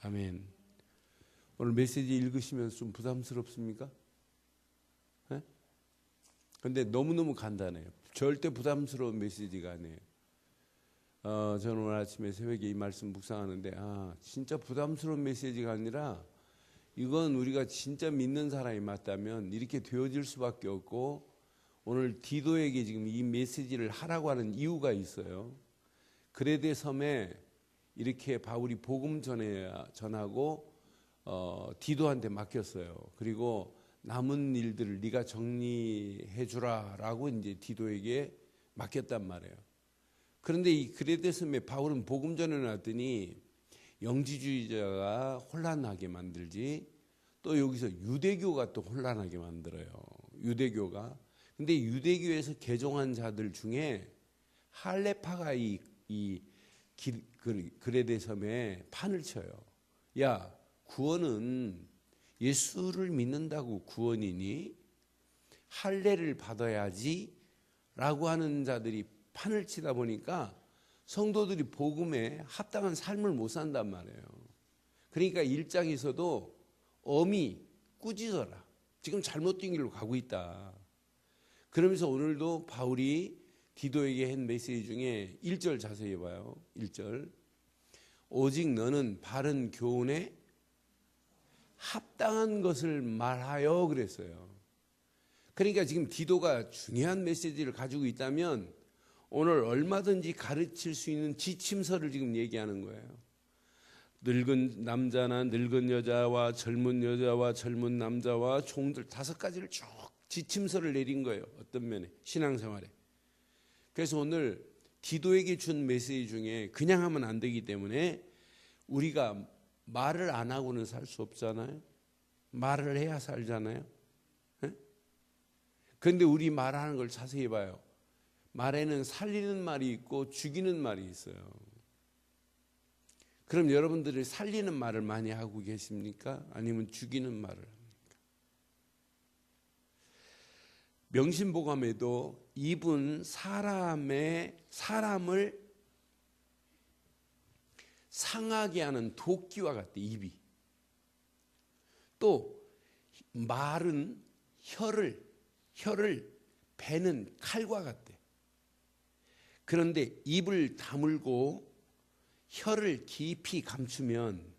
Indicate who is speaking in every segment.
Speaker 1: 아멘. 오늘 메시지 읽으시면서 좀 부담스럽습니까? 근데 너무너무 간단해요. 절대 부담스러운 메시지가 아니에요. 저는 오늘 아침에 새벽에 이 말씀 묵상하는데 진짜 부담스러운 메시지가 아니라 이건 우리가 진짜 믿는 사람이 맞다면 이렇게 되어질 수밖에 없고, 오늘 디도에게 지금 이 메시지를 하라고 하는 이유가 있어요. 그레데 섬에 이렇게 바울이 복음 전하고 디도한테 맡겼어요. 그리고 남은 일들을 네가 정리해 주라라고 이제 디도에게 맡겼단 말이에요. 그런데 이 그레데 섬에 바울은 복음 전해놨더니 영지주의자가 혼란하게 만들지, 또 여기서 유대교가 또 혼란하게 만들어요. 유대교가. 근데 유대교에서 개종한 자들 중에 할레파가 이 그레데 섬에 판을 쳐요. 야, 구원은 예수를 믿는다고 구원이니? 할례를 받아야지 라고 하는 자들이 판을 치다 보니까 성도들이 복음에 합당한 삶을 못 산단 말이에요. 그러니까 1장에서도 어미 꾸짖어라. 지금 잘못된 길로 가고 있다. 그러면서 오늘도 바울이 디도에게 한 메시지 중에 1절 자세히 봐요. 1절. 오직 너는 바른 교훈에 합당한 것을 말하여 그랬어요. 그러니까 지금 디도가 중요한 메시지를 가지고 있다면 오늘 얼마든지 가르칠 수 있는 지침서를 지금 얘기하는 거예요. 늙은 남자나 늙은 여자와 젊은 남자와 종들 5가지를 쭉 지침서를 내린 거예요. 어떤 면에 신앙생활에. 그래서 오늘 디도에게 준 메시지 중에 그냥 하면 안 되기 때문에 우리가 말을 안 하고는 살 수 없잖아요. 말을 해야 살잖아요. 그런데 우리 말하는 걸 자세히 봐요. 말에는 살리는 말이 있고 죽이는 말이 있어요. 그럼 여러분들이 살리는 말을 많이 하고 계십니까? 아니면 죽이는 말을 합니까? 명심보감에도 입은 사람을 상하게 하는 도끼와 같대, 입이. 또 말은 혀를 베는 칼과 같대. 그런데 입을 다물고 혀를 깊이 감추면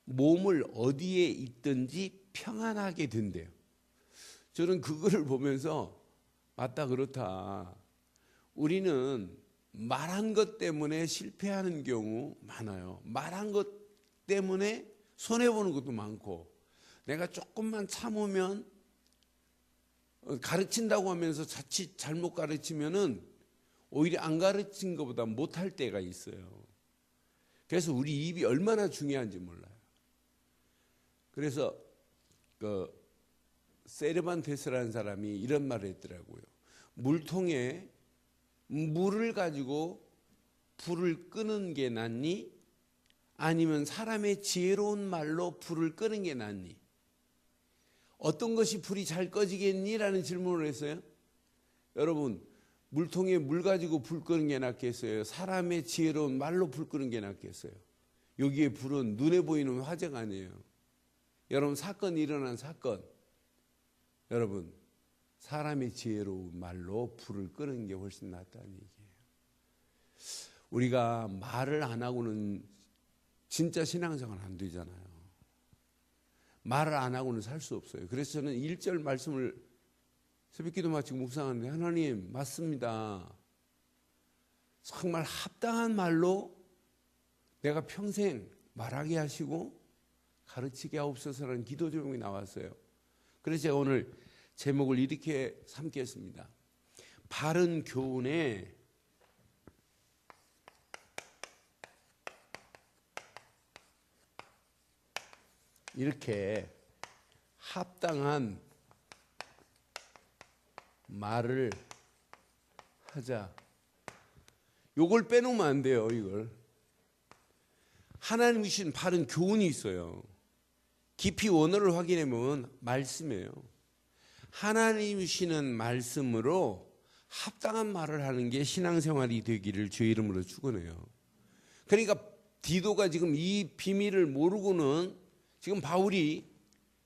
Speaker 1: 몸을 어디에 있든지 평안하게 된대요. 저는 그거를 보면서 맞다, 그렇다. 우리는 말한 것 때문에 실패하는 경우 많아요. 말한 것 때문에 손해보는 것도 많고, 내가 조금만 참으면 가르친다고 하면서 자칫 잘못 가르치면은 오히려 안 가르친 것보다 못할 때가 있어요. 그래서 우리 입이 얼마나 중요한지 몰라요. 그래서 세르반테스라는 사람이 이런 말을 했더라고요. 물통에 물을 가지고 불을 끄는 게 낫니? 아니면 사람의 지혜로운 말로 불을 끄는 게 낫니? 어떤 것이 불이 잘 꺼지겠니? 라는 질문을 했어요. 여러분, 물통에 물 가지고 불 끄는 게 낫겠어요? 사람의 지혜로운 말로 불 끄는 게 낫겠어요? 여기에 불은 눈에 보이는 화재가 아니에요. 여러분, 사건이 일어난 사건, 여러분, 사람의 지혜로운 말로 불을 끄는 게 훨씬 낫다는 얘기예요. 우리가 말을 안 하고는 진짜 신앙생활 안 되잖아요. 말을 안 하고는 살 수 없어요. 그래서 저는 1절 말씀을 새벽기도 마치고 묵상하는데, 하나님 맞습니다. 정말 합당한 말로 내가 평생 말하게 하시고 가르치게 하옵소서라는 기도 제목이 나왔어요. 그래서 제가 오늘 제목을 이렇게 삼겠습니다. 바른 교훈에 이렇게 합당한 말을 하자. 요걸 빼놓으면 안 돼요. 이걸. 하나님이 주신 바른 교훈이 있어요. 깊이 원어를 확인해 보면 말씀이에요. 하나님이 주시는 말씀으로 합당한 말을 하는 게 신앙생활이 되기를 주의 이름으로 축원해요. 그러니까 디도가 지금 이 비밀을 모르고는 지금 바울이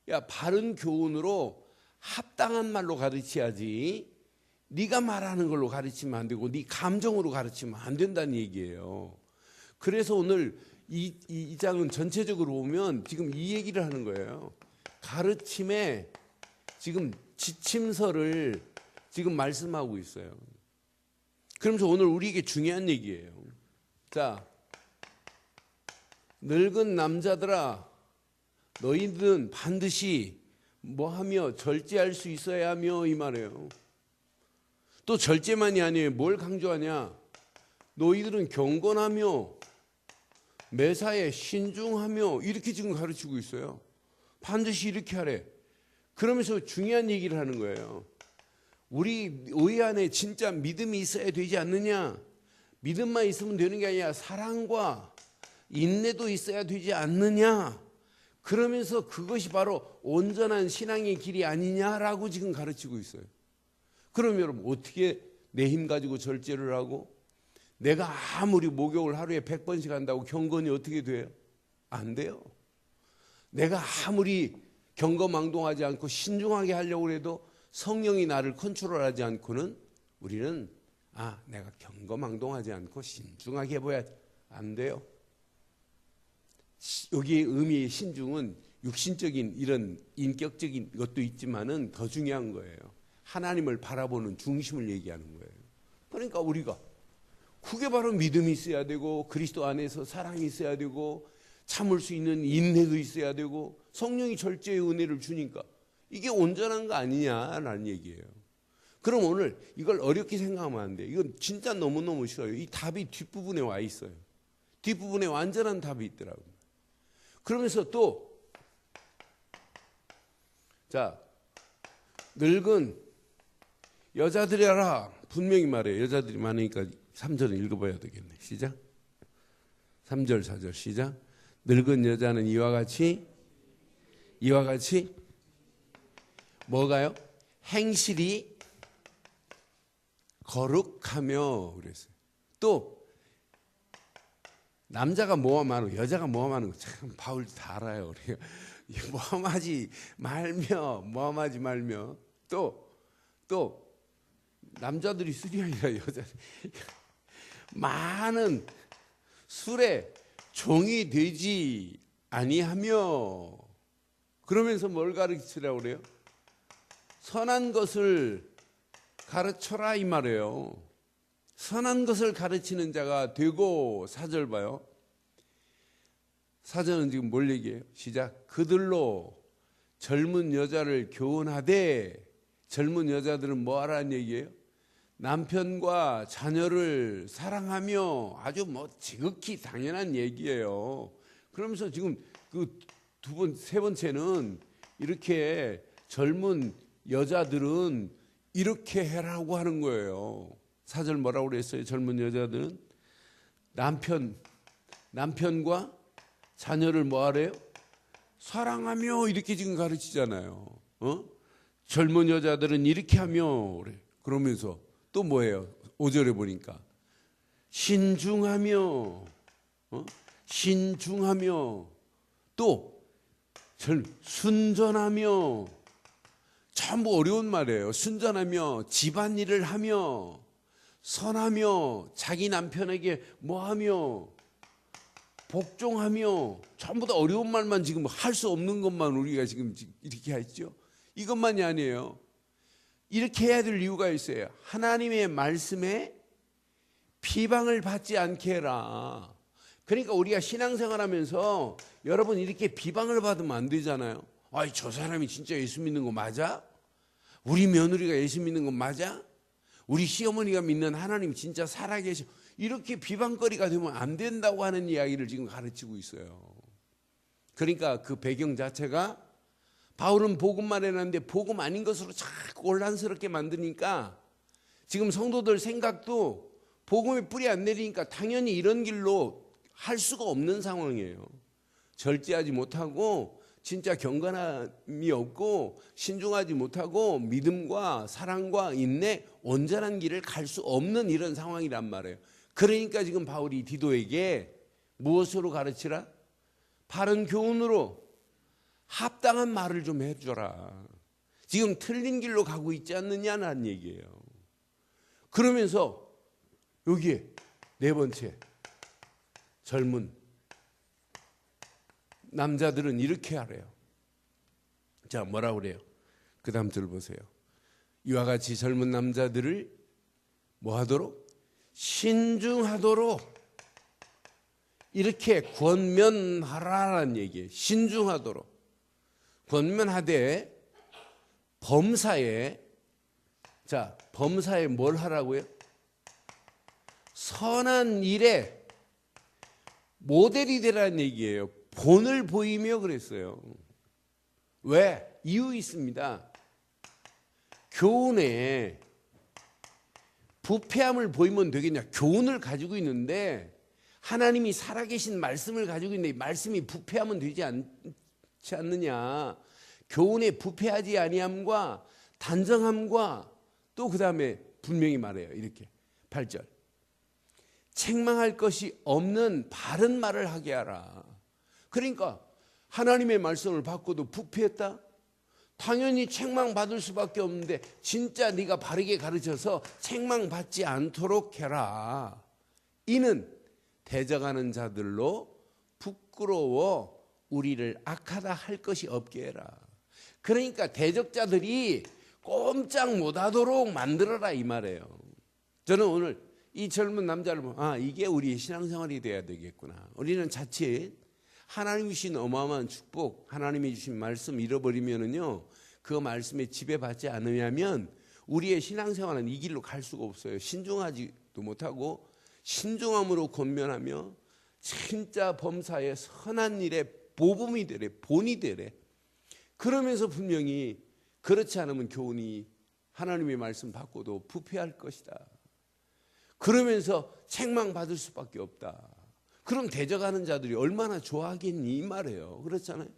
Speaker 1: 야 바른 교훈으로 합당한 말로 가르쳐야지 네가 말하는 걸로 가르치면 안 되고 네 감정으로 가르치면 안 된다는 얘기예요. 그래서 오늘 이 장은 전체적으로 보면 지금 이 얘기를 하는 거예요. 가르침에 지금 지침서를 지금 말씀하고 있어요. 그러면서 오늘 우리에게 중요한 얘기예요. 자, 늙은 남자들아, 너희들은 반드시 뭐하며 절제할 수 있어야 하며 이 말이에요. 또 절제만이 아니에요. 뭘 강조하냐? 너희들은 경건하며 매사에 신중하며 이렇게 지금 가르치고 있어요. 반드시 이렇게 하래. 그러면서 중요한 얘기를 하는 거예요. 우리 의회 안에 진짜 믿음이 있어야 되지 않느냐? 믿음만 있으면 되는 게 아니라 사랑과 인내도 있어야 되지 않느냐? 그러면서 그것이 바로 온전한 신앙의 길이 아니냐라고 지금 가르치고 있어요. 그럼 여러분 어떻게 내 힘 가지고 절제를 하고 내가 아무리 목욕을 하루에 100번씩 한다고 경건이 어떻게 돼요? 안 돼요. 내가 아무리 경거망동하지 않고 신중하게 하려고 해도 성령이 나를 컨트롤하지 않고는 우리는 내가 경거망동하지 않고 신중하게 해봐야 안 돼요. 여기에 의미의 신중은 육신적인 이런 인격적인 것도 있지만은 더 중요한 거예요. 하나님을 바라보는 중심을 얘기하는 거예요. 그러니까 우리가 그게 바로 믿음이 있어야 되고 그리스도 안에서 사랑이 있어야 되고 참을 수 있는 인내도 있어야 되고 성령이 절제의 은혜를 주니까 이게 온전한 거 아니냐라는 얘기예요. 그럼 오늘 이걸 어렵게 생각하면 안 돼요. 이건 진짜 너무너무 쉬워요. 이 답이 뒷부분에 와 있어요. 뒷부분에 완전한 답이 있더라고요. 그러면서 또 자, 늙은 여자들이라 분명히 말해요. 여자들이 많으니까 3절을 읽어봐야 되겠네. 시작. 3절 4절 시작. 늙은 여자는 이와 같이 뭐가요? 행실이 거룩하며 그랬어요. 또 남자가 모함하는 거, 여자가 모함하는 거 참 바울도 다 알아요. 모함하지 말며 또 남자들이 술이 아니라 여자 많은 술에 종이 되지 아니하며 그러면서 뭘 가르치라고 그래요? 선한 것을 가르쳐라 이 말이에요. 선한 것을 가르치는 자가 되고 4절 봐요. 4절은 지금 뭘 얘기해요? 시작. 그들로 젊은 여자를 교훈하되 젊은 여자들은 뭐 하라는 얘기예요? 남편과 자녀를 사랑하며 아주 지극히 당연한 얘기예요. 그러면서 지금 세 번째는 이렇게 젊은 여자들은 이렇게 해라고 하는 거예요. 4절 뭐라고 그랬어요? 젊은 여자들은 남편과 자녀를 뭐 하래요? 사랑하며 이렇게 지금 가르치잖아요. 젊은 여자들은 이렇게 하며 그래. 그러면서 또 뭐예요? 5절에 보니까 신중하며 또 순전하며 전부 어려운 말이에요. 순전하며 집안일을 하며 선하며 자기 남편에게 뭐하며 복종하며 전부 다 어려운 말만 지금 할 수 없는 것만 우리가 지금 이렇게 했죠. 이것만이 아니에요. 이렇게 해야 될 이유가 있어요. 하나님의 말씀에 비방을 받지 않게 해라. 그러니까 우리가 신앙생활하면서 여러분 이렇게 비방을 받으면 안 되잖아요. 저 사람이 진짜 예수 믿는 거 맞아? 우리 며느리가 예수 믿는 거 맞아? 우리 시어머니가 믿는 하나님 진짜 살아계셔. 이렇게 비방거리가 되면 안 된다고 하는 이야기를 지금 가르치고 있어요. 그러니까 그 배경 자체가 바울은 복음만 해놨는데 복음 아닌 것으로 자꾸 혼란스럽게 만드니까 지금 성도들 생각도 복음의 뿌리 안 내리니까 당연히 이런 길로 할 수가 없는 상황이에요. 절제하지 못하고 진짜 경건함이 없고 신중하지 못하고 믿음과 사랑과 인내 온전한 길을 갈 수 없는 이런 상황이란 말이에요. 그러니까 지금 바울이 디도에게 무엇으로 가르치라? 바른 교훈으로 합당한 말을 좀 해줘라. 지금 틀린 길로 가고 있지 않느냐는 얘기예요. 그러면서 여기에 네 번째, 젊은 남자들은 이렇게 하래요. 자, 뭐라고 그래요? 그 다음 줄 보세요. 이와 같이 젊은 남자들을 뭐 하도록? 신중하도록 이렇게 권면하라는 얘기예요. 신중하도록. 권면하되 범사에, 자, 범사에 뭘 하라고요? 선한 일에 모델이 되라는 얘기예요. 본을 보이며 그랬어요. 왜? 이유 있습니다. 교훈에 부패함을 보이면 되겠냐? 교훈을 가지고 있는데 하나님이 살아계신 말씀을 가지고 있는데 말씀이 부패하면 되지 않지 않느냐? 교훈에 부패하지 아니함과 단정함과 또 그 다음에 분명히 말해요. 이렇게 8절. 책망할 것이 없는 바른 말을 하게 하라. 그러니까 하나님의 말씀을 받고도 부패했다? 당연히 책망받을 수밖에 없는데 진짜 네가 바르게 가르쳐서 책망받지 않도록 해라. 이는 대적하는 자들로 부끄러워 우리를 악하다 할 것이 없게 해라. 그러니까 대적자들이 꼼짝 못하도록 만들어라 이 말이에요. 저는 오늘 이 젊은 남자를 보면 이게 우리의 신앙생활이 돼야 되겠구나. 우리는 자칫 하나님이 주신 어마어마한 축복, 하나님이 주신 말씀 잃어버리면은요, 그 말씀에 지배받지 않으면 우리의 신앙생활은 이 길로 갈 수가 없어요. 신중하지도 못하고 신중함으로 권면하며 진짜 범사에 선한 일에 보범이 되래, 본이 되래. 그러면서 분명히 그렇지 않으면 교훈이 하나님의 말씀 받고도 부패할 것이다. 그러면서 책망받을 수밖에 없다. 그럼 대적하는 자들이 얼마나 좋아하겠니 이 말이에요. 그렇잖아요.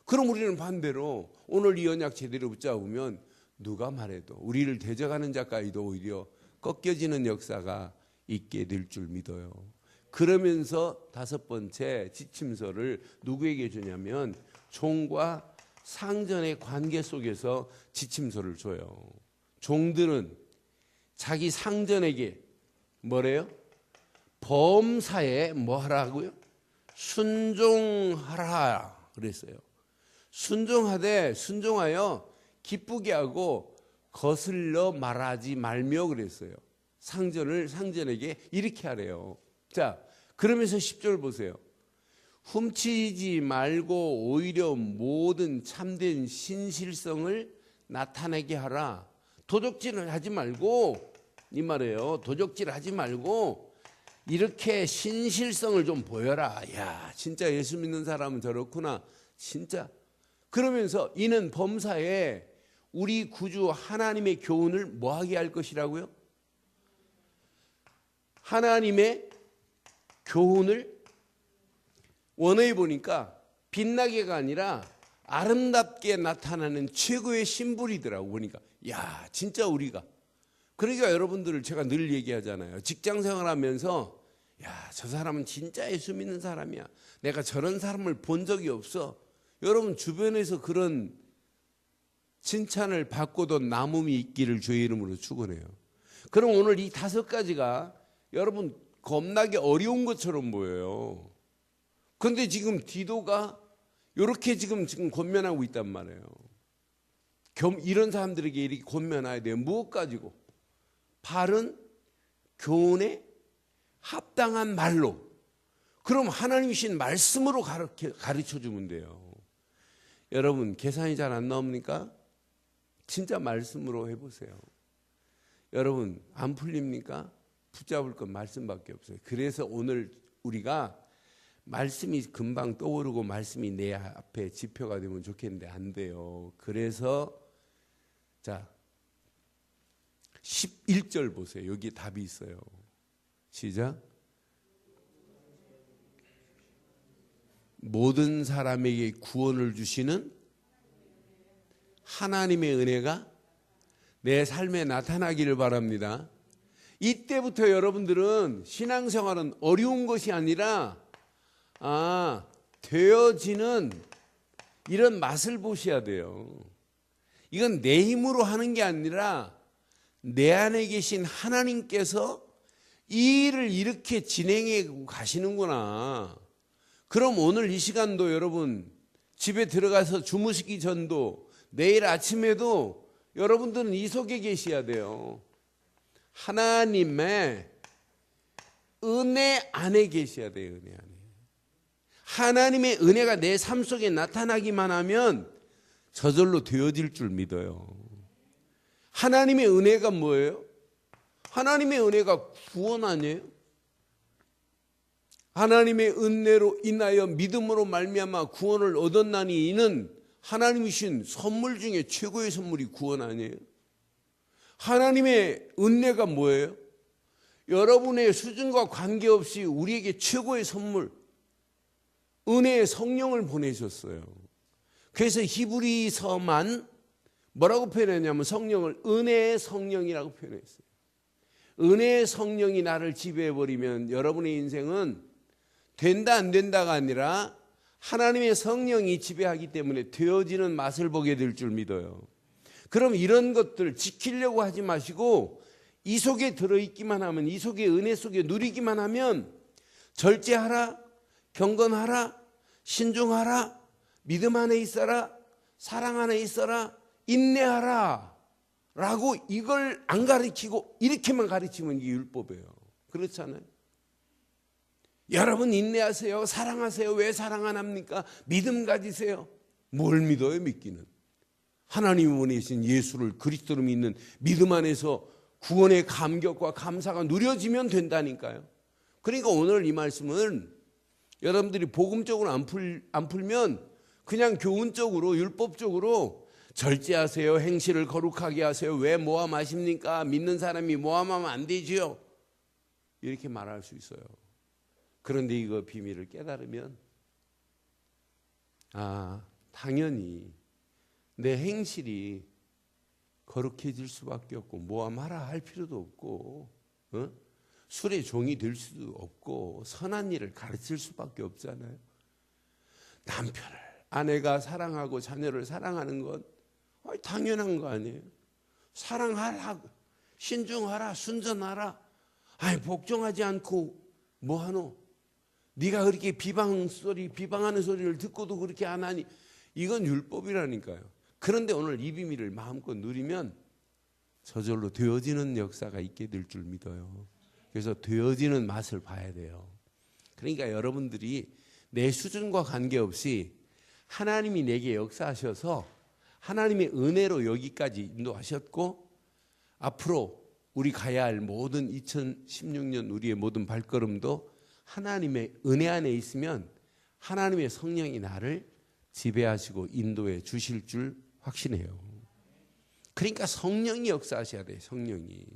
Speaker 1: 그럼 우리는 반대로 오늘 이 언약 제대로 붙잡으면 누가 말해도 우리를 대적하는 자까지도 오히려 꺾여지는 역사가 있게 될 줄 믿어요. 그러면서 다섯 번째 지침서를 누구에게 주냐면 종과 상전의 관계 속에서 지침서를 줘요. 종들은 자기 상전에게 뭐래요? 범사에 뭐 하라고요? 순종하라 그랬어요. 순종하여 기쁘게 하고 거슬러 말하지 말며 그랬어요. 상전에게 이렇게 하래요. 자, 그러면서 10절 보세요. 훔치지 말고 오히려 모든 참된 신실성을 나타내게 하라. 도적질을 하지 말고 이 말이에요. 도적질 하지 말고 이렇게 신실성을 좀 보여라. 야, 진짜 예수 믿는 사람은 저렇구나. 진짜. 그러면서 이는 범사에 우리 구주 하나님의 교훈을 뭐하게 할 것이라고요? 하나님의 교훈을 원어에 보니까 빛나게가 아니라 아름답게 나타나는 최고의 심불이더라고 보니까. 야, 진짜 우리가. 그러니까 여러분들을 제가 늘 얘기하잖아요. 직장 생활하면서 야, 저 사람은 진짜 예수 믿는 사람이야. 내가 저런 사람을 본 적이 없어. 여러분 주변에서 그런 칭찬을 받고도 남음이 있기를 주의 이름으로 축원해요. 그럼 오늘 이 다섯 가지가 여러분 겁나게 어려운 것처럼 보여요. 그런데 지금 디도가 이렇게 지금 권면하고 있단 말이에요. 이런 사람들에게 이렇게 권면해야 돼요. 무엇 가지고? 바른 교훈에 합당한 말로. 그럼 하나님이 주신 말씀으로 가르쳐 주면 돼요. 여러분 계산이 잘 안 나옵니까? 진짜 말씀으로 해보세요. 여러분 안 풀립니까? 붙잡을 건 말씀밖에 없어요. 그래서 오늘 우리가 말씀이 금방 떠오르고 말씀이 내 앞에 지표가 되면 좋겠는데 안 돼요. 그래서 자 11절 보세요. 여기 답이 있어요. 시작. 모든 사람에게 구원을 주시는 하나님의 은혜가 내 삶에 나타나기를 바랍니다. 이때부터 여러분들은 신앙생활은 어려운 것이 아니라 되어지는 이런 맛을 보셔야 돼요. 이건 내 힘으로 하는 게 아니라 내 안에 계신 하나님께서 이 일을 이렇게 진행해 가시는구나. 그럼 오늘 이 시간도 여러분 집에 들어가서 주무시기 전도 내일 아침에도 여러분들은 이 속에 계셔야 돼요. 하나님의 은혜 안에 계셔야 돼요. 은혜 안에. 하나님의 은혜가 내 삶 속에 나타나기만 하면 저절로 되어질 줄 믿어요. 하나님의 은혜가 뭐예요? 하나님의 은혜가 구원 아니에요? 하나님의 은혜로 인하여 믿음으로 말미암아 구원을 얻었나니 이는 하나님이신 선물 중에 최고의 선물이 구원 아니에요? 하나님의 은혜가 뭐예요? 여러분의 수준과 관계없이 우리에게 최고의 선물, 은혜의 성령을 보내셨어요. 그래서 히브리서만 뭐라고 표현했냐면 성령을 은혜의 성령이라고 표현했어요. 은혜의 성령이 나를 지배해버리면 여러분의 인생은 된다 안 된다가 아니라 하나님의 성령이 지배하기 때문에 되어지는 맛을 보게 될 줄 믿어요. 그럼 이런 것들 지키려고 하지 마시고 이 속에 들어있기만 하면, 이 속에 은혜 속에 누리기만 하면 절제하라, 경건하라, 신중하라, 믿음 안에 있어라, 사랑 안에 있어라, 인내하라 라고 이걸 안 가르치고 이렇게만 가르치면 이게 율법이에요. 그렇잖아요. 여러분 인내하세요, 사랑하세요. 왜 사랑 안 합니까? 믿음 가지세요. 뭘 믿어요? 믿기는 하나님이 보내신 예수를 그리스도로 믿는 믿음 안에서 구원의 감격과 감사가 누려지면 된다니까요. 그러니까 오늘 이 말씀은 여러분들이 복음적으로 안 풀면 그냥 교훈적으로 율법적으로 절제하세요, 행실을 거룩하게 하세요. 왜 모함하십니까? 믿는 사람이 모함하면 안 되지요. 이렇게 말할 수 있어요. 그런데 이거 비밀을 깨달으면 당연히 내 행실이 거룩해질 수밖에 없고 모함하라 할 필요도 없고 술의 종이 될 수도 없고 선한 일을 가르칠 수밖에 없잖아요. 남편을, 아내가 사랑하고 자녀를 사랑하는 건 당연한 거 아니에요. 사랑하라, 신중하라, 순전하라. 복종하지 않고 뭐하노? 네가 그렇게 비방하는 소리를 듣고도 그렇게 안 하니 이건 율법이라니까요. 그런데 오늘 이 비밀을 마음껏 누리면 저절로 되어지는 역사가 있게 될 줄 믿어요. 그래서 되어지는 맛을 봐야 돼요. 그러니까 여러분들이 내 수준과 관계없이 하나님이 내게 역사하셔서 하나님의 은혜로 여기까지 인도하셨고 앞으로 우리 가야 할 모든 2016년 우리의 모든 발걸음도 하나님의 은혜 안에 있으면 하나님의 성령이 나를 지배하시고 인도해 주실 줄 확신해요. 그러니까 성령이 역사하셔야 돼요. 성령이.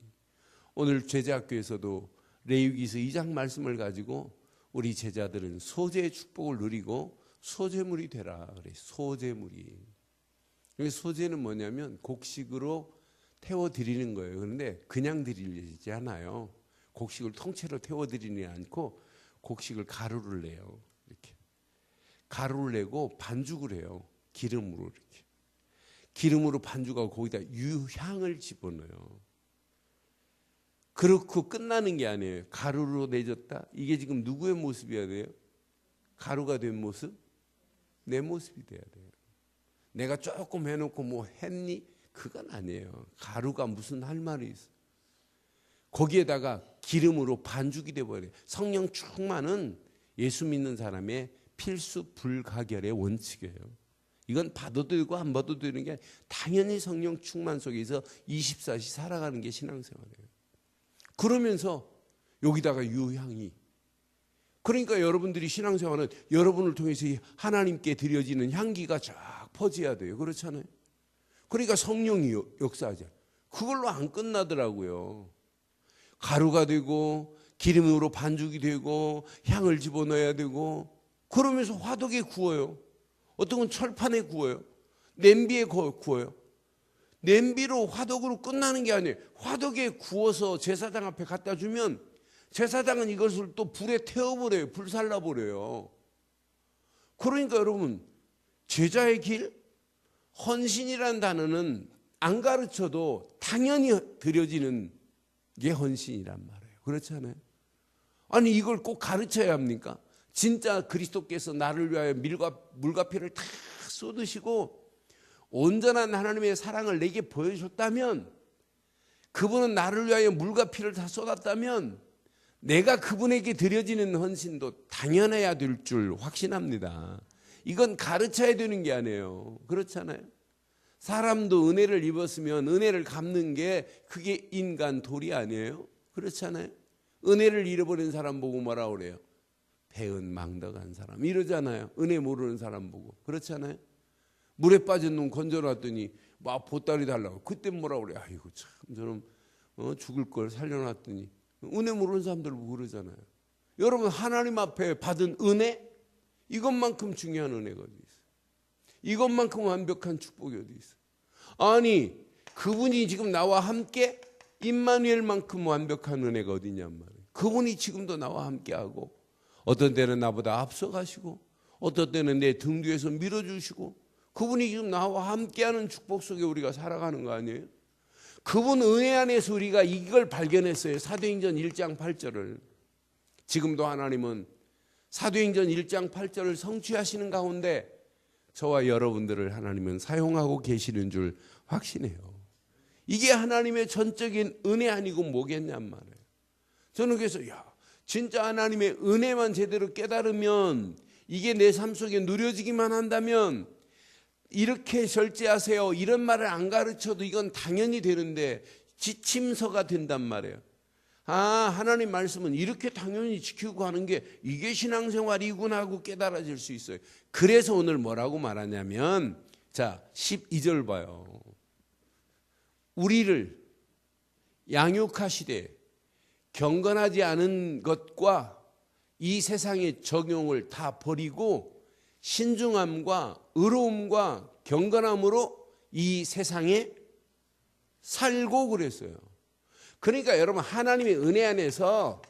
Speaker 1: 오늘 제자학교에서도 레위기서 2장 말씀을 가지고 우리 제자들은 소재의 축복을 누리고 소재물이 되라 그래. 소재물이. 소재는 뭐냐면 곡식으로 태워드리는 거예요. 그런데 그냥 드리지 않아요. 곡식을 통째로 태워드리지 않고 곡식을 가루를 내요. 이렇게 가루를 내고 반죽을 해요. 기름으로 이렇게. 기름으로 반죽하고 거기다 유향을 집어넣어요. 그렇고 끝나는 게 아니에요. 가루로 내줬다. 이게 지금 누구의 모습이어야 돼요? 가루가 된 모습? 내 모습이 돼야 돼요. 내가 조금 해놓고 뭐 했니? 그건 아니에요. 가루가 무슨 할 말이 있어. 거기에다가 기름으로 반죽이 돼버려요. 성령 충만은 예수 믿는 사람의 필수 불가결의 원칙이에요. 이건 봐도 되고 안 봐도 되는 게 당연히 성령 충만 속에서 24시 살아가는 게 신앙생활이에요. 그러면서 여기다가 유향이. 그러니까 여러분들이 신앙생활은 여러분을 통해서 하나님께 드려지는 향기가 쫙 퍼져야 돼요. 그렇잖아요. 그러니까 성령이 역사하죠. 그걸로 안 끝나더라고요. 가루가 되고 기름으로 반죽이 되고 향을 집어넣어야 되고 그러면서 화덕에 구워요. 어떤 건 철판에 구워요. 냄비에 구워요. 냄비로 화덕으로 끝나는 게 아니에요. 화덕에 구워서 제사장 앞에 갖다 주면 제사장은 이것을 또 불에 태워버려요. 불살라버려요. 그러니까 여러분, 제자의 길, 헌신이라는 단어는 안 가르쳐도 당연히 드려지는 게 헌신이란 말이에요. 그렇지 않아요? 아니 이걸 꼭 가르쳐야 합니까? 진짜 그리스도께서 나를 위하여 물과 피를 다 쏟으시고 온전한 하나님의 사랑을 내게 보여줬다면, 그분은 나를 위하여 물과 피를 다 쏟았다면 내가 그분에게 드려지는 헌신도 당연해야 될 줄 확신합니다. 이건 가르쳐야 되는 게 아니에요. 그렇잖아요? 사람도 은혜를 입었으면 은혜를 갚는 게 그게 인간 도리 아니에요? 그렇잖아요? 은혜를 잃어버린 사람 보고 뭐라 그래요? 배은망덕한 사람 이러잖아요. 은혜 모르는 사람 보고. 그렇잖아요? 물에 빠진 놈 건져놨더니 막 보따리 달라고. 그때 뭐라 그래요? 아이고 참 저놈 죽을 걸 살려놨더니. 은혜 모르는 사람들 보고 그러잖아요. 여러분, 하나님 앞에 받은 은혜, 이것만큼 중요한 은혜가 어디 있어요? 이것만큼 완벽한 축복이 어디 있어요? 아니 그분이 지금 나와 함께 임마누엘만큼 완벽한 은혜가 어디 있냔 말이에요. 그분이 지금도 나와 함께하고, 어떤 때는 나보다 앞서가시고, 어떤 때는 내 등 뒤에서 밀어주시고, 그분이 지금 나와 함께하는 축복 속에 우리가 살아가는 거 아니에요? 그분 은혜 안에서 우리가 이걸 발견했어요. 사도행전 1장 8절을. 지금도 하나님은 사도행전 1장 8절을 성취하시는 가운데 저와 여러분들을 하나님은 사용하고 계시는 줄 확신해요. 이게 하나님의 전적인 은혜 아니고 뭐겠냔 말이에요. 저는 그래서 진짜 하나님의 은혜만 제대로 깨달으면, 이게 내 삶 속에 누려지기만 한다면, 이렇게 절제하세요 이런 말을 안 가르쳐도 이건 당연히 되는데 지침서가 된단 말이에요. 하나님 말씀은 이렇게 당연히 지키고 하는 게 이게 신앙생활이구나 하고 깨달아질 수 있어요. 그래서 오늘 뭐라고 말하냐면, 자 12절 봐요. 우리를 양육하시되 경건하지 않은 것과 이 세상의 적용을 다 버리고 신중함과 의로움과 경건함으로 이 세상에 살고 그랬어요. 그러니까 여러분, 하나님의 은혜 안에서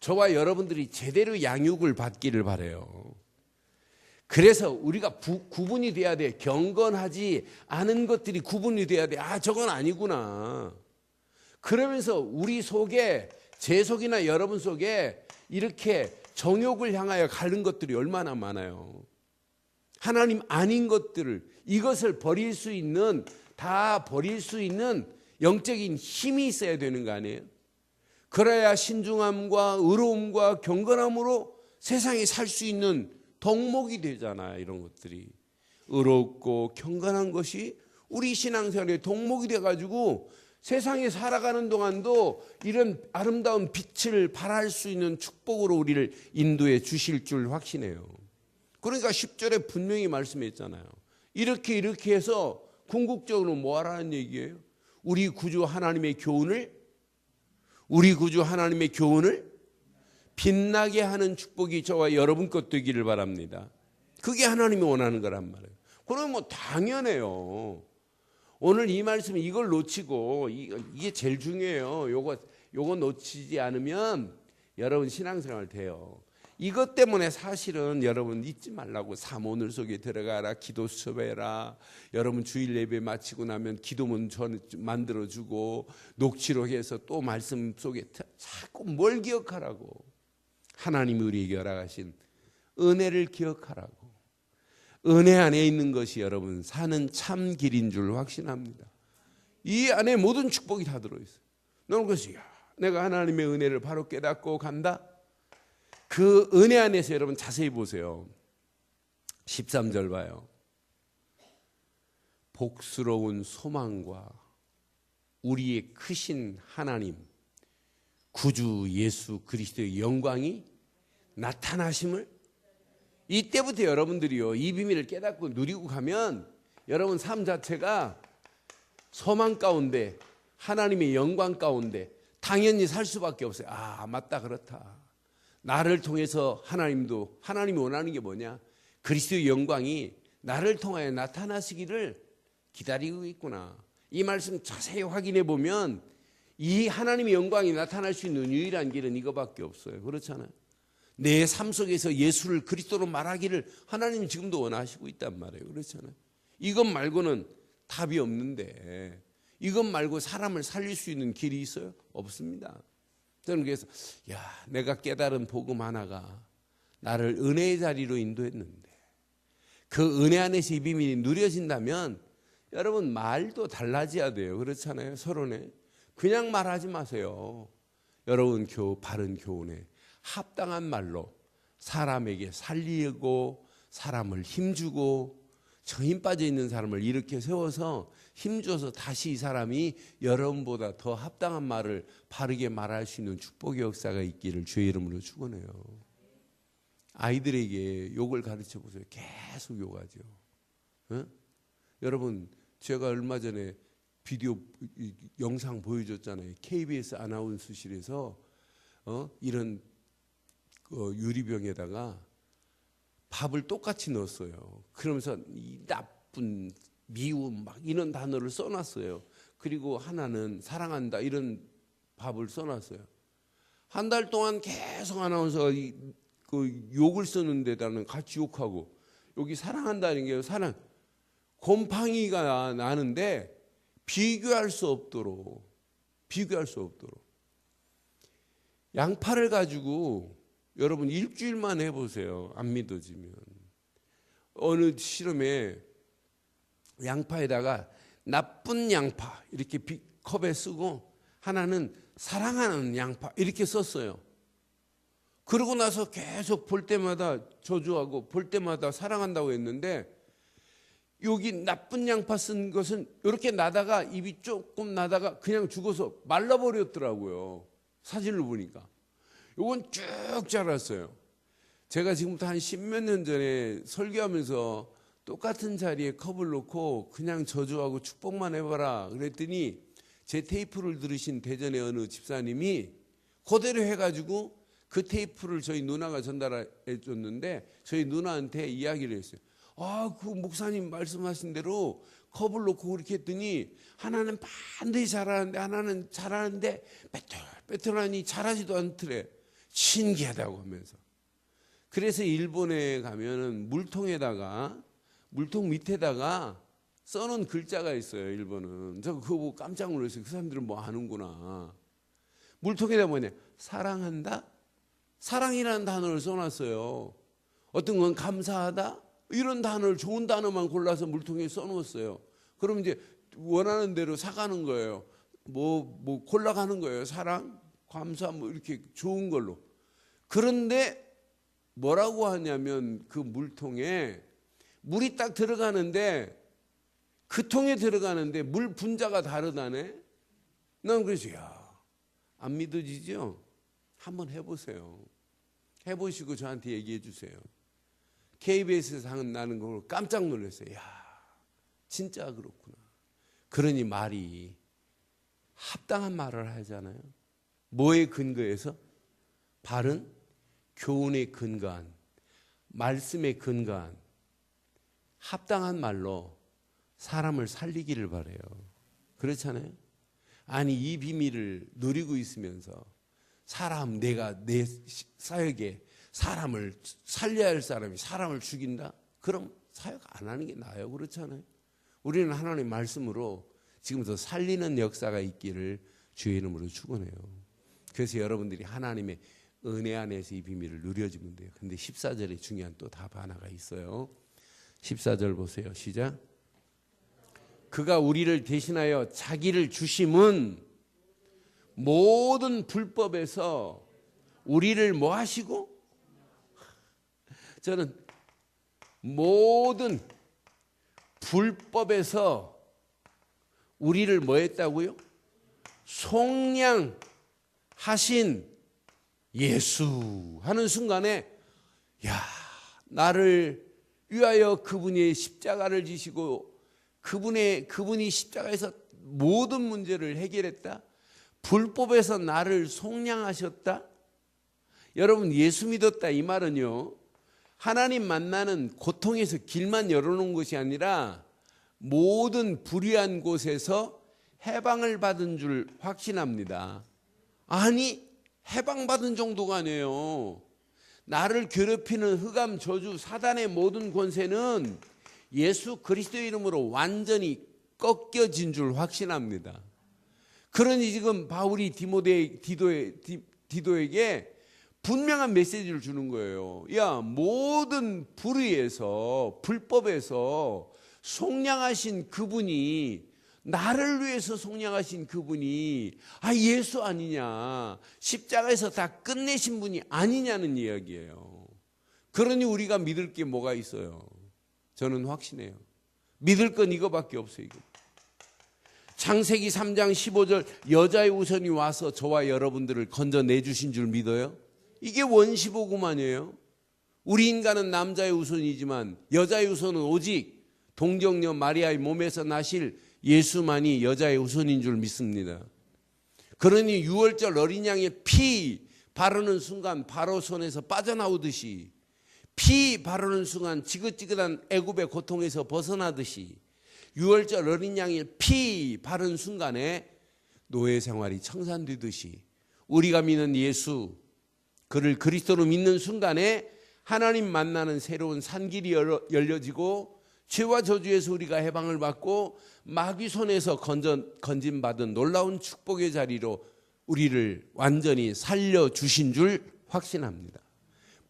Speaker 1: 저와 여러분들이 제대로 양육을 받기를 바라요. 그래서 우리가 구분이 돼야 돼. 경건하지 않은 것들이 구분이 돼야 돼. 저건 아니구나. 그러면서 우리 속에, 제 속이나 여러분 속에 이렇게 정욕을 향하여 가는 것들이 얼마나 많아요. 하나님 아닌 것들을, 이것을 버릴 수 있는, 다 버릴 수 있는 영적인 힘이 있어야 되는 거 아니에요? 그래야 신중함과 의로움과 경건함으로 세상에 살 수 있는 덕목이 되잖아요. 이런 것들이 의롭고 경건한 것이 우리 신앙생활의 덕목이 돼가지고 세상에 살아가는 동안도 이런 아름다운 빛을 발할 수 있는 축복으로 우리를 인도해 주실 줄 확신해요. 그러니까 10절에 분명히 말씀했잖아요. 이렇게 해서 궁극적으로 뭐 하라는 얘기예요? 우리 구주 하나님의 교훈을 빛나게 하는 축복이 저와 여러분 것 되기를 바랍니다. 그게 하나님이 원하는 거란 말이에요. 그러면 뭐 당연해요. 오늘 이 말씀 이걸 놓치고, 이게 제일 중요해요. 요거 놓치지 않으면 여러분 신앙생활 돼요. 이것 때문에 사실은 여러분 잊지 말라고, 사모늘 속에 들어가라, 기도 수업해라, 여러분 주일 예배 마치고 나면 기도문 만들어주고, 녹취록 해서 또 말씀 속에 자꾸 뭘 기억하라고? 하나님이 우리에게 허락하신 은혜를 기억하라고. 은혜 안에 있는 것이 여러분 사는 참 길인 줄 확신합니다. 이 안에 모든 축복이 다 들어있어요. 너는 그래서 내가 하나님의 은혜를 바로 깨닫고 간다. 그 은혜 안에서 여러분 자세히 보세요. 13절 봐요. 복스러운 소망과 우리의 크신 하나님 구주 예수 그리스도의 영광이 나타나심을, 이때부터 여러분들이요 이 비밀을 깨닫고 누리고 가면 여러분 삶 자체가 소망 가운데 하나님의 영광 가운데 당연히 살 수밖에 없어요. 맞다, 그렇다. 나를 통해서 하나님이 원하는 게 뭐냐? 그리스도의 영광이 나를 통하여 나타나시기를 기다리고 있구나. 이 말씀 자세히 확인해 보면 이 하나님의 영광이 나타날 수 있는 유일한 길은 이거밖에 없어요. 그렇잖아요. 내 삶 속에서 예수를 그리스도로 말하기를 하나님은 지금도 원하시고 있단 말이에요. 그렇잖아요. 이것 말고는 답이 없는데, 이것 말고 사람을 살릴 수 있는 길이 있어요? 없습니다. 저는 그래서 내가 깨달은 복음 하나가 나를 은혜의 자리로 인도했는데, 그 은혜 안에서 이 비밀이 누려진다면 여러분 말도 달라져야 돼요. 그렇잖아요. 서론에 그냥 말하지 마세요. 여러분 바른 교훈에 합당한 말로 사람에게 살리고 사람을 힘주고 저 힘 빠져 있는 사람을 이렇게 세워서 힘줘서 다시 이 사람이 여러분보다 더 합당한 말을 바르게 말할 수 있는 축복의 역사가 있기를 주의 이름으로 축원해요. 아이들에게 욕을 가르쳐 보세요. 계속 욕하죠. 여러분 제가 얼마 전에 비디오 영상 보여줬잖아요. KBS 아나운서실에서 이런 유리병에다가 밥을 똑같이 넣었어요. 그러면서 이 나쁜, 미움 막 이런 단어를 써놨어요. 그리고 하나는 사랑한다 이런 밥을 써놨어요. 한 달 동안 계속 아나운서가 그 욕을 쓰는 데다는 같이 욕하고, 여기 사랑한다는 게 사랑 곰팡이가 나는데 비교할 수 없도록 양파를 가지고 여러분 일주일만 해보세요. 안 믿어지면 어느 실험에 양파에다가 나쁜 양파 이렇게 컵에 쓰고 하나는 사랑하는 양파 이렇게 썼어요. 그러고 나서 계속 볼 때마다 저주하고 볼 때마다 사랑한다고 했는데, 여기 나쁜 양파 쓴 것은 이렇게 나다가 입이 조금 나다가 그냥 죽어서 말라버렸더라고요. 사진을 보니까. 이건 쭉 자랐어요. 제가 지금부터 한 10몇 년 전에 설교하면서 똑같은 자리에 컵을 놓고 그냥 저주하고 축복만 해봐라 그랬더니 제 테이프를 들으신 대전의 어느 집사님이 그대로 해가지고 그 테이프를 저희 누나가 전달해 줬는데 저희 누나한테 이야기를 했어요. 그 목사님 말씀하신 대로 컵을 놓고 그렇게 했더니 하나는 반드시 잘하는데 하나는 잘하는데 빼뚤빼뚤하니 잘하지도 않더래. 신기하다고 하면서. 그래서 일본에 가면은 물통 밑에다가 써놓은 글자가 있어요. 일본은. 저 그거 보고 깜짝 놀랐어요. 그 사람들은 뭐 아는구나. 물통에다 뭐냐, 사랑한다, 사랑이라는 단어를 써놨어요. 어떤 건 감사하다 이런 단어를, 좋은 단어만 골라서 물통에 써놓았어요. 그럼 이제 원하는 대로 사가는 거예요. 뭐 골라가는 거예요. 사랑, 감사 뭐 이렇게 좋은 걸로. 그런데 뭐라고 하냐면 그 물통에 물이 딱 들어가는데 그 통에 들어가는데 물 분자가 다르다네. 난 그래서 안 믿어지죠? 한번 해보세요. 해보시고 저한테 얘기해 주세요. KBS에서 나는 걸 깜짝 놀랐어요. 진짜 그렇구나. 그러니 말이 합당한 말을 하잖아요. 뭐에 근거해서? 바른 교훈에 근거한, 말씀에 근거한 합당한 말로 사람을 살리기를 바라요. 그렇잖아요. 아니 이 비밀을 누리고 있으면서 내가 내 사역에 사람을 살려야 할 사람이 사람을 죽인다? 그럼 사역 안 하는 게 나아요. 그렇잖아요. 우리는 하나님의 말씀으로 지금부터 살리는 역사가 있기를 주의 이름으로 축원해요. 그래서 여러분들이 하나님의 은혜 안에서 이 비밀을 누려주면 돼요. 근데 14절에 중요한 또 답 하나가 있어요. 14절 보세요. 시작. 그가 우리를 대신하여 자기를 주심은 모든 불법에서 우리를 뭐 하시고? 저는 모든 불법에서 우리를 뭐 했다고요? 속량하신 예수 하는 순간에 나를 위하여 그분이 십자가를 지시고 그분이 십자가에서 모든 문제를 해결했다. 불법에서 나를 속량하셨다. 여러분 예수 믿었다 이 말은요, 하나님 만나는 고통에서 길만 열어놓은 것이 아니라 모든 불의한 곳에서 해방을 받은 줄 확신합니다. 아니 해방받은 정도가 아니에요. 나를 괴롭히는 흑암, 저주, 사단의 모든 권세는 예수 그리스도의 이름으로 완전히 꺾여진 줄 확신합니다. 그러니 지금 바울이 디도에게 분명한 메시지를 주는 거예요. 야, 모든 불의에서, 불법에서 속량하신 그분이, 나를 위해서 속량하신 그분이 예수 아니냐, 십자가에서 다 끝내신 분이 아니냐는 이야기예요. 그러니 우리가 믿을 게 뭐가 있어요? 저는 확신해요. 믿을 건 이거밖에 없어요. 이거. 창세기 3장 15절, 여자의 우선이 와서 저와 여러분들을 건져내주신 줄 믿어요? 이게 원시복음 아니에요? 우리 인간은 남자의 우선이지만 여자의 우선은 오직 동정녀 마리아의 몸에서 나실 예수만이 여자의 우선인 줄 믿습니다. 그러니 유월절 어린 양의 피 바르는 순간 바로 손에서 빠져나오듯이, 피 바르는 순간 지긋지긋한 애굽의 고통에서 벗어나듯이, 유월절 어린 양의 피 바른 순간에 노예 생활이 청산되듯이, 우리가 믿는 예수, 그를 그리스도로 믿는 순간에 하나님 만나는 새로운 산길이 열려지고, 죄와 저주에서 우리가 해방을 받고 마귀 손에서 건진받은 놀라운 축복의 자리로 우리를 완전히 살려주신 줄 확신합니다.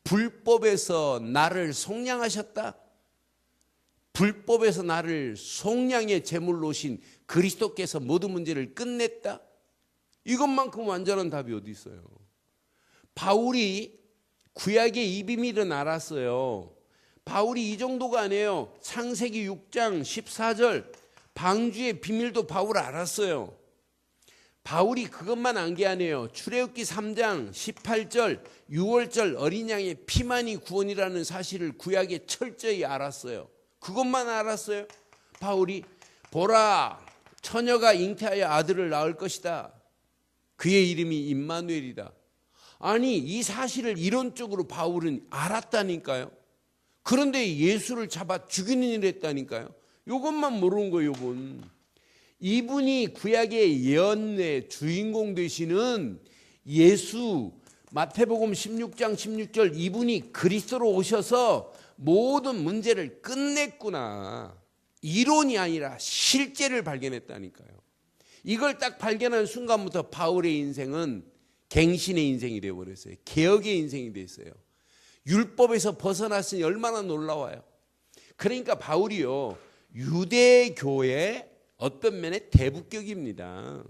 Speaker 1: 불법에서 나를 속량하셨다. 불법에서 나를 속량의 제물로 오신 그리스도께서 모든 문제를 끝냈다. 이것만큼 완전한 답이 어디 있어요? 바울이 구약의 이 비밀은 알았어요. 바울이 이 정도가 아니에요. 창세기 6장 14절 방주의 비밀도 바울 알았어요. 바울이 그것만 안 게 아니에요. 출애굽기 3장 18절 유월절 어린 양의 피만이 구원이라는 사실을 구약에 철저히 알았어요. 그것만 알았어요. 바울이 보라, 처녀가 잉태하여 아들을 낳을 것이다. 그의 이름이 임마누엘이다. 아니, 이 사실을 이론적으로 바울은 알았다니까요. 그런데 예수를 잡아 죽이는 일을 했다니까요. 이것만 모르는 거예요. 이분이 구약의 예언의 주인공 되시는 예수, 마태복음 16장 16절, 이분이 그리스도로 오셔서 모든 문제를 끝냈구나. 이론이 아니라 실제를 발견했다니까요. 이걸 딱 발견한 순간부터 바울의 인생은 갱신의 인생이 되어버렸어요. 개혁의 인생이 됐어요. 율법에서 벗어났으니 얼마나 놀라워요. 그러니까 바울이요, 유대교의 어떤 면에 대북격입니다.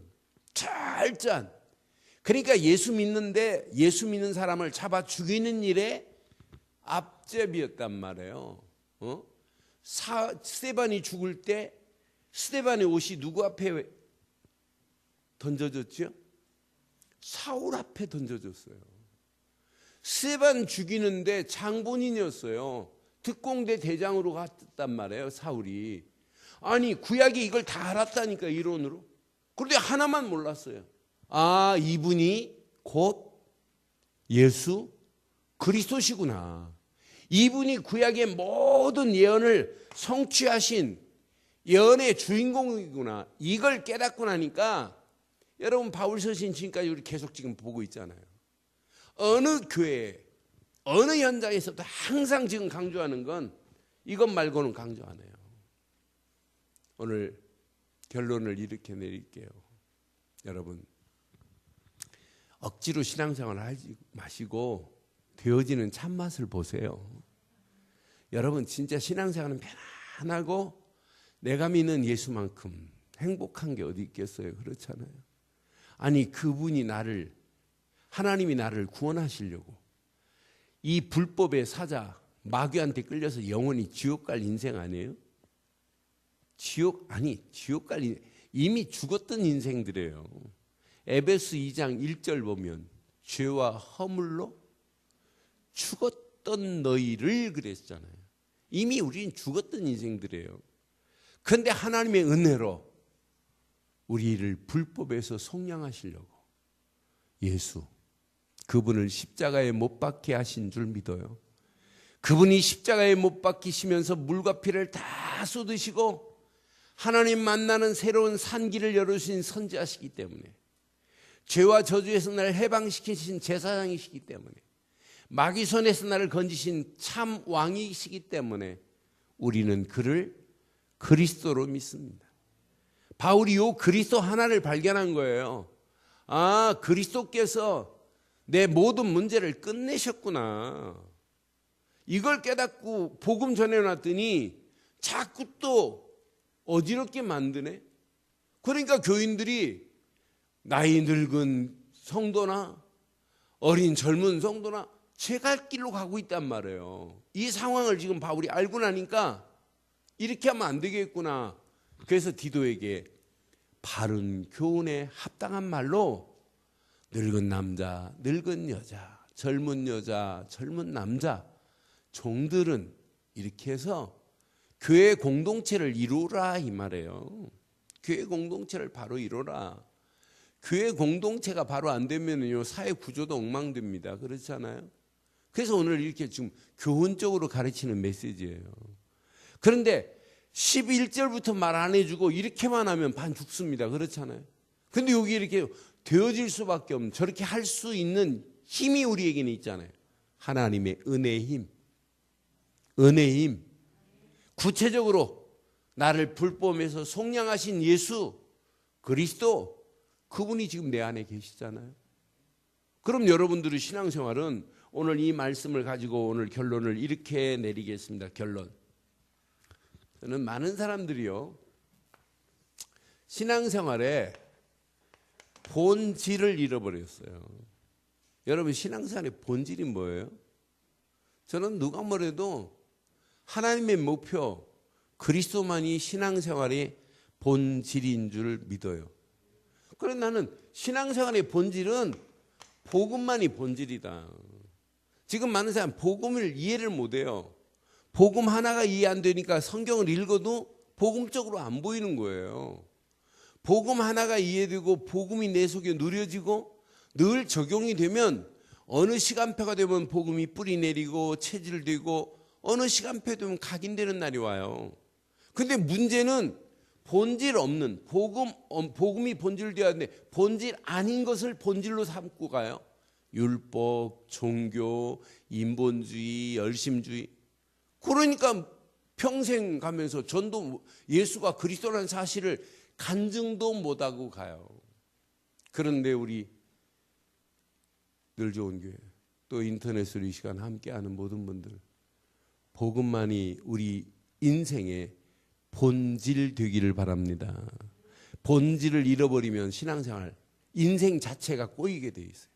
Speaker 1: 철저한. 그러니까 예수 믿는 사람을 잡아 죽이는 일에 앞잡이였단 말이에요. 스데반이 죽을 때 스데반의 옷이 누구 앞에 던져졌죠? 사울 앞에 던져졌어요. 스데반 죽이는데 장본인이었어요. 특공대 대장으로 갔단 말이에요, 사울이. 아니, 구약이 이걸 다 알았다니까, 이론으로. 그런데 하나만 몰랐어요. 이분이 곧 예수 그리스도시구나. 이분이 구약의 모든 예언을 성취하신 예언의 주인공이구나. 이걸 깨닫고 나니까, 여러분 바울 서신 지금까지 우리 계속 지금 보고 있잖아요. 어느 교회, 어느 현장에서도 항상 지금 강조하는 건 이것 말고는 강조 안 해요. 오늘 결론을 이렇게 내릴게요. 여러분, 억지로 신앙생활을 하지 마시고 되어지는 참맛을 보세요. 여러분, 진짜 신앙생활은 편안하고 내가 믿는 예수만큼 행복한 게 어디 있겠어요? 그렇잖아요. 아니, 그분이 하나님이 나를 구원하시려고 이 불법의 사자 마귀한테 끌려서 영원히 지옥 갈 인생 아니에요? 지옥 갈 인생, 이미 죽었던 인생들이에요. 에베소 2장 1절 보면 죄와 허물로 죽었던 너희를 그랬잖아요. 이미 우리는 죽었던 인생들이에요. 그런데 하나님의 은혜로 우리를 불법에서 속량하시려고 예수, 그분을 십자가에 못 박게 하신 줄 믿어요. 그분이 십자가에 못 박히시면서 물과 피를 다 쏟으시고 하나님 만나는 새로운 산길을 열어주신 선지자시기 때문에, 죄와 저주에서 날 해방시키신 제사장이시기 때문에, 마귀 손에서 나를 건지신 참 왕이시기 때문에 우리는 그를 그리스도로 믿습니다. 바울이 요 그리스도 하나를 발견한 거예요. 아, 그리스도께서 내 모든 문제를 끝내셨구나. 이걸 깨닫고 복음 전해놨더니 자꾸 또 어지럽게 만드네. 그러니까 교인들이 나이 늙은 성도나 어린 젊은 성도나 제 갈 길로 가고 있단 말이에요. 이 상황을 지금 바울이 알고 나니까 이렇게 하면 안 되겠구나. 그래서 디도에게 바른 교훈에 합당한 말로 늙은 남자, 늙은 여자, 젊은 여자, 젊은 남자, 종들은 이렇게 해서 교회 공동체를 이루라 이 말이에요. 교회 공동체를 바로 이루라. 교회 공동체가 바로 안 되면요 사회 구조도 엉망됩니다. 그렇잖아요. 그래서 오늘 이렇게 지금 교훈적으로 가르치는 메시지예요. 그런데 11절부터 말 안 해주고 이렇게만 하면 반 죽습니다. 그렇잖아요. 근데 여기 이렇게 되어질 수밖에 없는, 저렇게 할 수 있는 힘이 우리에게는 있잖아요. 하나님의 은혜의 힘. 은혜의 힘. 구체적으로 나를 불법에서 속량하신 예수 그리스도, 그분이 지금 내 안에 계시잖아요. 그럼 여러분들의 신앙생활은 오늘 이 말씀을 가지고 오늘 결론을 이렇게 내리겠습니다. 결론. 저는 많은 사람들이요 신앙생활에 본질을 잃어버렸어요. 여러분 신앙생활의 본질이 뭐예요? 저는 누가 뭐래도 하나님의 목표 그리스도만이 신앙생활의 본질인 줄 믿어요. 그래서 나는 신앙생활의 본질은 복음만이 본질이다. 지금 많은 사람 복음을 이해를 못해요. 복음 하나가 이해 안 되니까 성경을 읽어도 복음적으로 안 보이는 거예요. 복음 하나가 이해되고 복음이 내 속에 누려지고 늘 적용이 되면 어느 시간표가 되면 복음이 뿌리 내리고 체질되고 어느 시간표 되면 각인되는 날이 와요. 근데 문제는 본질 없는 복음이 본질되어야 하는데 본질 아닌 것을 본질로 삼고 가요. 율법, 종교, 인본주의, 열심주의. 그러니까 평생 가면서 전도 예수가 그리스도라는 사실을 간증도 못하고 가요. 그런데 우리 늘 좋은 교회 또 인터넷으로 이 시간 함께하는 모든 분들, 복음만이 우리 인생의 본질 되기를 바랍니다. 본질을 잃어버리면 신앙생활, 인생 자체가 꼬이게 돼 있어요.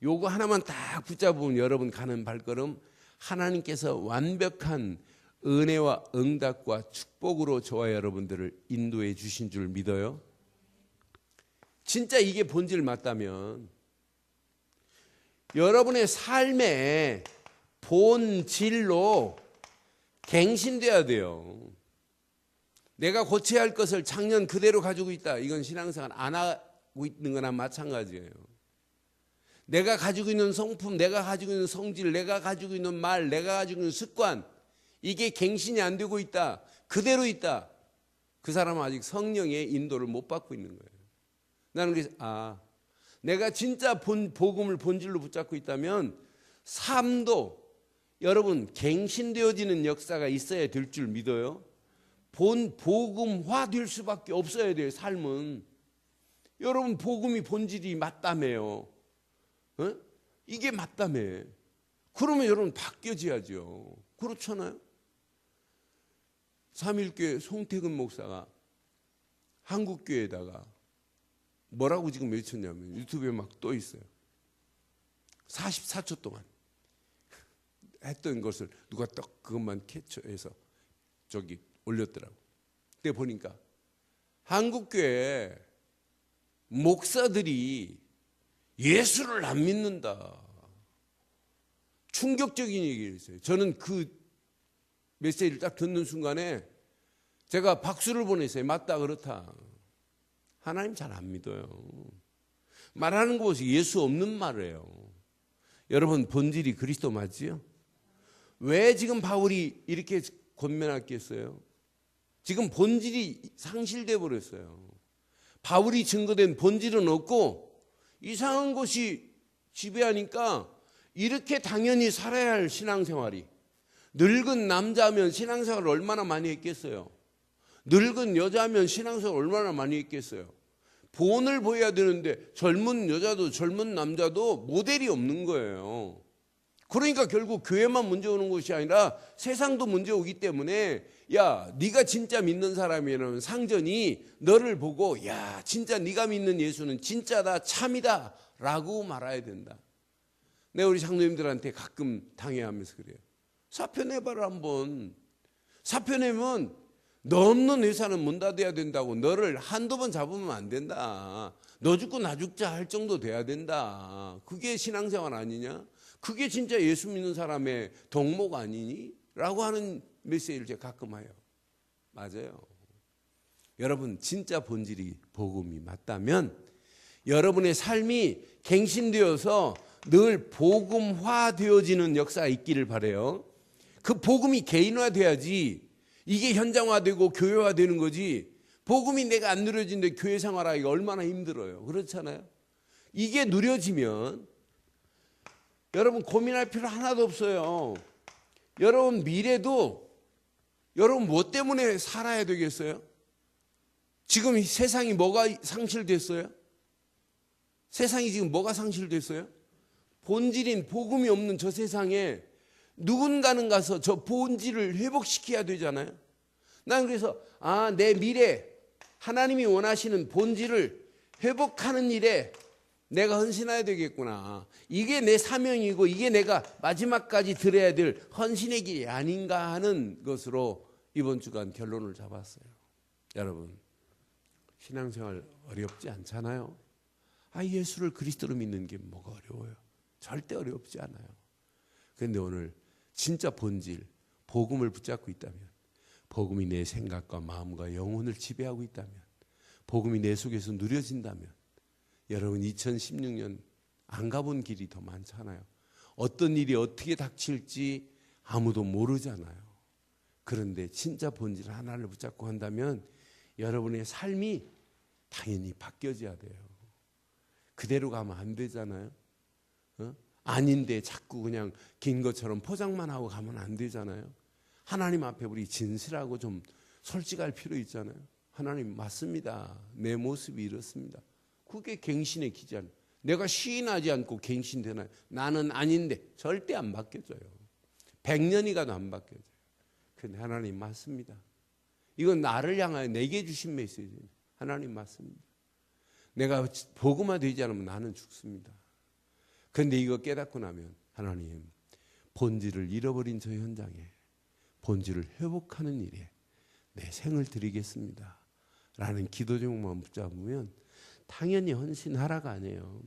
Speaker 1: 요거 하나만 딱 붙잡으면 여러분 가는 발걸음 하나님께서 완벽한 은혜와 응답과 축복으로 저와 여러분들을 인도해 주신 줄 믿어요. 진짜 이게 본질 맞다면 여러분의 삶의 본질로 갱신돼야 돼요. 내가 고쳐야 할 것을 작년 그대로 가지고 있다. 이건 신앙생활 안 하고 있는 거나 마찬가지예요. 내가 가지고 있는 성품, 내가 가지고 있는 성질, 내가 가지고 있는 말, 내가 가지고 있는 습관, 이게 갱신이 안 되고 있다. 그대로 있다. 그 사람은 아직 성령의 인도를 못 받고 있는 거예요. 나는 그래서 내가 진짜 복음을 본질로 붙잡고 있다면 삶도 여러분 갱신되어지는 역사가 있어야 될 줄 믿어요. 복음화 될 수밖에 없어야 돼요. 삶은. 여러분 복음이 본질이 맞다며요. 이게 맞다며. 그러면 여러분 바뀌어져야죠. 그렇잖아요. 3.1교회 송태근 목사가 한국교회에다가 뭐라고 지금 외쳤냐면 유튜브에 막 떠 있어요. 44초 동안 했던 것을 누가 딱 그것만 캡처해서 저기 올렸더라고. 그때 보니까 한국교회 목사들이 예수를 안 믿는다. 충격적인 얘기를 했어요. 저는 그 메시지를 딱 듣는 순간에 제가 박수를 보냈어요. 맞다 그렇다. 하나님 잘 안 믿어요. 말하는 거 보세요. 예수 없는 말이에요. 여러분 본질이 그리스도 맞지요? 왜 지금 바울이 이렇게 권면했겠어요? 지금 본질이 상실돼 버렸어요. 바울이 증거된 본질은 없고 이상한 것이 지배하니까 이렇게 당연히 살아야 할 신앙생활이, 늙은 남자면 신앙생활을 얼마나 많이 했겠어요? 늙은 여자면 신앙생활을 얼마나 많이 했겠어요? 본을 보여야 되는데 젊은 여자도 젊은 남자도 모델이 없는 거예요. 그러니까 결국 교회만 문제 오는 것이 아니라 세상도 문제 오기 때문에, 야, 네가 진짜 믿는 사람이라면 상전이 너를 보고, 야, 진짜 네가 믿는 예수는 진짜다, 참이다 라고 말해야 된다. 내가 우리 장로님들한테 가끔 당해하면서 그래요. 사표내봐라 한번. 사표내면 너 없는 회사는 문 닫아야 된다고. 너를 한두 번 잡으면 안 된다. 너 죽고 나 죽자 할 정도 돼야 된다. 그게 신앙생활 아니냐? 그게 진짜 예수 믿는 사람의 덕목 아니니? 라고 하는 메시지를 제가 가끔 해요. 맞아요. 여러분, 진짜 본질이 복음이 맞다면 여러분의 삶이 갱신되어서 늘 복음화되어지는 역사가 있기를 바라요. 그 복음이 개인화돼야지 이게 현장화되고 교회화되는 거지, 복음이 내가 안 누려지는데 교회 생활하기가 얼마나 힘들어요. 그렇잖아요. 이게 누려지면 여러분 고민할 필요 하나도 없어요. 여러분 미래도 여러분 뭐 때문에 살아야 되겠어요? 지금 세상이 뭐가 상실됐어요? 세상이 지금 뭐가 상실됐어요? 본질인 복음이 없는 저 세상에 누군가는 가서 저 본질을 회복시켜야 되잖아요. 난 그래서 내 미래, 하나님이 원하시는 본질을 회복하는 일에 내가 헌신해야 되겠구나. 이게 내 사명이고 이게 내가 마지막까지 들어야 될 헌신의 길이 아닌가 하는 것으로 이번 주간 결론을 잡았어요. 여러분, 신앙생활 어렵지 않잖아요. 예수를 그리스도로 믿는 게 뭐가 어려워요? 절대 어렵지 않아요. 그런데 오늘 진짜 본질, 복음을 붙잡고 있다면, 복음이 내 생각과 마음과 영혼을 지배하고 있다면, 복음이 내 속에서 누려진다면, 여러분 2016년 안 가본 길이 더 많잖아요. 어떤 일이 어떻게 닥칠지 아무도 모르잖아요. 그런데 진짜 본질 하나를 붙잡고 한다면 여러분의 삶이 당연히 바뀌어져야 돼요. 그대로 가면 안 되잖아요. 아닌데 자꾸 그냥 긴 것처럼 포장만 하고 가면 안 되잖아요. 하나님 앞에 우리 진실하고 좀 솔직할 필요 있잖아요. 하나님 맞습니다. 내 모습이 이렇습니다. 그게 갱신의 기전. 내가 시인하지 않고 갱신되나요? 나는 아닌데 절대 안 바뀌어져요. 100년이 가도 안 바뀌어져요. 근데 하나님 맞습니다. 이건 나를 향하여 내게 주신 메시지예요. 하나님 맞습니다. 내가 복음화 되지 않으면 나는 죽습니다. 그런데 이거 깨닫고 나면 하나님, 본질을 잃어버린 저 현장에 본질을 회복하는 일에 내 생을 드리겠습니다 라는 기도 제목만 붙잡으면 당연히 헌신하라가 아니에요.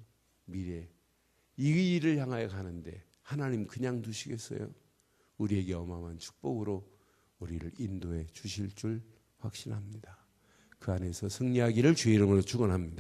Speaker 1: 미래 이 일을 향하여 가는데 하나님 그냥 두시겠어요? 우리에게 어마어마한 축복으로 우리를 인도해 주실 줄 확신합니다. 그 안에서 승리하기를 주의 이름으로 축원합니다.